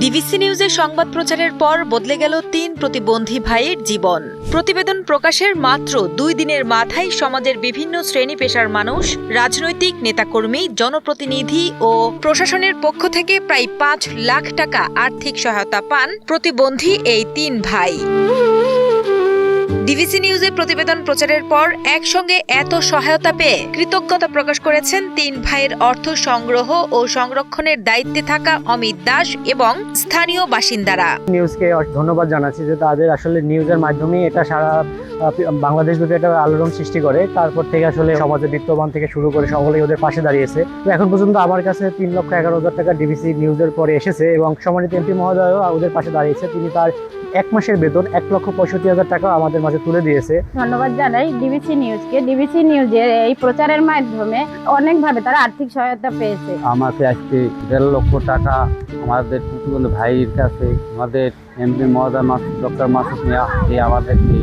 DBC নিউজের সংবাদ প্রচারের পর বদলে গেল ৩ প্রতিবন্ধী ভাইয়ের জীবন। প্রতিবেদন প্রকাশের মাত্র ২ দিনের মাথায় সমাজের বিভিন্ন শ্রেণী পেশার মানুষ, রাজনৈতিক নেতাকর্মী, জনপ্রতিনিধি ও প্রশাসনের পক্ষ থেকে প্রায় ৫ লাখ টাকা আর্থিক সহায়তা পান প্রতিবন্ধী এই ৩ ভাই। ডিবিসি নিউজের প্রতিবেদন প্রচারের পর একসঙ্গে এত সহায়তা পেয়ে কৃতজ্ঞতা প্রকাশ করেছেন ৩ ভাইয়ের অর্থ সংগ্রহ ও সংরক্ষণের দায়িত্বে থাকা অমিত দাস এবং স্থানীয় বাসিন্দারা। নিউজকে ধন্যবাদ জানাচ্ছি যে তাদের আসলে নিউজের মাধ্যমে এটা সারা বাংলাদেশ ব্যাপী একটা আলোড়ন সৃষ্টি করে। তারপর থেকে আসলে সমাজে বিত্তবান থেকে শুরু করে সকলেই ওদের পাশে দাঁড়িয়েছে। তো এখন পর্যন্ত আমার কাছে ৩,১১,০০০ টাকা ডিবিসি নিউজের পরে এসেছে এবং সম্মানিত এমপি মহোদয়ও ওদের পাশে দাঁড়িয়েছে। তিনি তার ১ মাসের বেতন ১,৬৫,০০০ টাকা আমাদের মাঝে তুলে দিয়েছে। ধন্যবাদ জানাই ডিবিসি নিউজকে। ডিবিসি নিউজের এই প্রচারের মাধ্যমে অনেকভাবে তারা আর্থিক সহায়তা পেয়েছে। আমাকে আজকে ১.৫ লক্ষ টাকা আমাদের প্রতিবন্ধী ভাইয়ের কাছে আমাদের এমপি মহোদয় ডক্টর মাসুদ মিয়া আমাদেরকে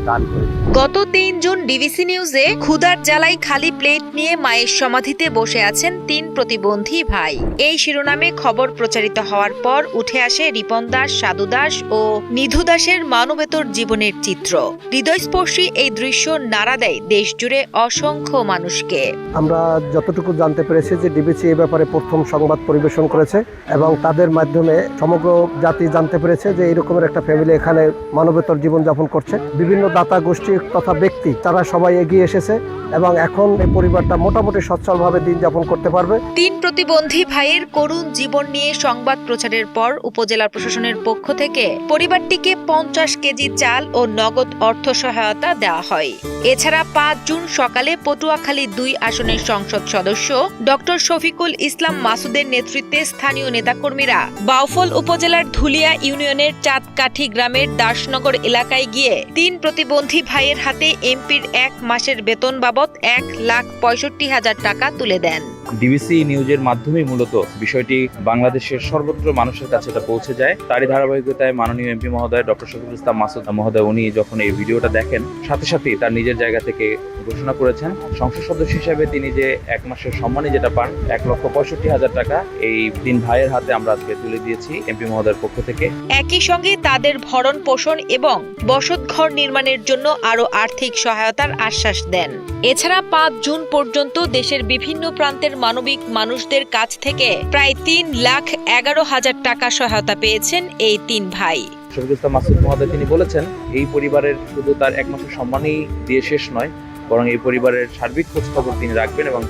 দান করেছে। গত ৩ জুন ডিবিসি নিউজে ক্ষুধার জ্বালায় খালি প্লেট নিয়ে মায়ের সমাধিতে বসে আছেন ৩ প্রতিবন্ধী ভাই। এই শিরোনামে খবর প্রচারিত হওয়ার পর উঠে আসে রিপন দাস, সাধু দাস ও নিধু দাসের মানবেতর জীবনের চিত্র। হৃদয়স্পর্শী এই দৃশ্য নাড়া দেয় দেশ জুড়ে অসংখ্য মানুষকে। আমরা যতটুকু জানতে পেরেছি যে ডিবিসি এ ব্যাপারে প্রথম সংবাদ পরিবেশন করেছে এবং তাদের মাধ্যমে সমগ্র জাতি জানতে পেরেছে যে এরকমের একটা ফ্যামিলি এখানে মানবেতর জীবনযাপন করছে। বিভিন্ন দাতা গোষ্ঠী তথা ব্যক্তি তারা সবাই এগিয়ে এসেছে এবং এখন এই পরিবারটা মোটামুটি সচ্ছলভাবে দিন যাপন করতে পারবে। ৩ প্রতিবন্ধী ভাইয়ের করুণ জীবন নিয়ে সংবাদ প্রচারের পর উপজেলা প্রশাসনের পক্ষ থেকে পরিবারটিকে ৫০ কেজি চাল ও নগদ অর্থ সহায়তা দেওয়া হয়। এছাড়া ৫ জুন সকালে পটুয়াখালী ২ আসনের সংসদ সদস্য ডক্টর শফিকুল ইসলাম মাসুদের নেতৃত্বে স্থানীয় নেতাকর্মীরা বাউফল উপজেলার ধুলিয়া ইউনিয়নের চাঁদকাঠি গ্রামের দাসনগর এলাকায় গিয়ে ৩ প্রতিবন্ধী ভাইয়ের হাতে এমপির ১ মাসের বেতন বাবদ ১,৬৫,০০০ টাকা তুলে দেন। ডিবিসি নিউজের মাধ্যমে মূলত বিষয়টি বাংলাদেশের সর্বত্র মানুষের কাছে এটা পৌঁছে যায়। তারই ধারাবাহিকতায় মাননীয় এমপি মহোদয় ডক্টর শফিকুল ইসলাম মাসুদ মহোদয় উনি যখন এই ভিডিওটা দেখেন সাথে সাথেই তার নিজের জায়গা থেকে ঘোষণা করেছেন সংসদ সদস্য হিসেবে তিনি যে ১ মাসের সম্মানী যেটা পান ১,৬৫,০০০ টাকা এই ৩ ভাইয়ের হাতে আমরা আজকে তুলে দিয়েছি এমপি মহোদয়ের পক্ষ থেকে। একই সঙ্গে তাদের ভরণ পোষণ এবং বসতঘর নির্মাণের জন্য আরো আর্থিক সহায়তার আশ্বাস দেন। এছাড়া ৫ জুন পর্যন্ত দেশের বিভিন্ন প্রান্তের মানবিক মানুষদের কাছ থেকে প্রায় ৩,১১,০০০ টাকা সহায়তা পেয়েছেন এই ৩ ভাই। শফিকুল ইসলাম মাসুদ মহোদয় তিনি বলেছেন এই পরিবারের শুধু তার ১ মাসের সম্মানই দিয়ে শেষ নয়, বরং এই পরিবারের সার্বিক খোঁজ খবর তিনি রাখবেন এবং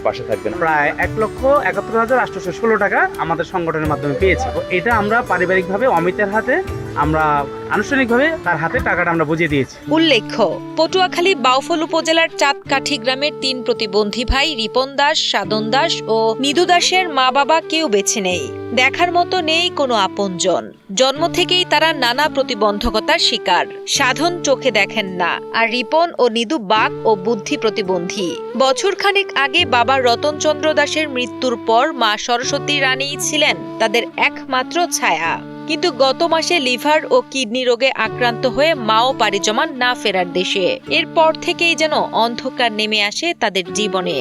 পাশে থাকবেন। প্রায় ১,৭১,৮১৬ টাকা আমাদের সংগঠনের মাধ্যমে পেয়েছি। এটা আমরা পারিবারিকভাবে অমিতের হাতে আমরা আনুষ্ঠানিকভাবে তার হাতে টাকাটা আমরা বুঝিয়ে দিয়েছি। উল্লেখ্য, পটুয়াখালী বাউফল উপজেলার চাঁদকাঠি গ্রামের ৩ প্রতিবন্ধী ভাই রিপন দাস, সাধন দাস ও নিধু দাসের মা বাবা কেউ বেছে নেই। দেখার মতো নেই কোনো আপনজন। জন্ম থেকেই তারা নানা প্রতিবন্ধকতার শিকার। সাধন চোখে দেখেন না, আর রিপন ও নিধু বাক ও বুদ্ধি প্রতিবন্ধী। বছরখানেক আগে বাবা রতনচন্দ্র দাসের মৃত্যুর পর মা সরস্বতী রানী ছিলেন তাদের একমাত্র ছায়া। কিন্তু গত মাসে লিভার ও কিডনি রোগে আক্রান্ত হয়ে মাও পাড়ি জমান না ফেরার দেশে। এরপর থেকেই যেন অন্ধকার নেমে আসে তাদের জীবনে।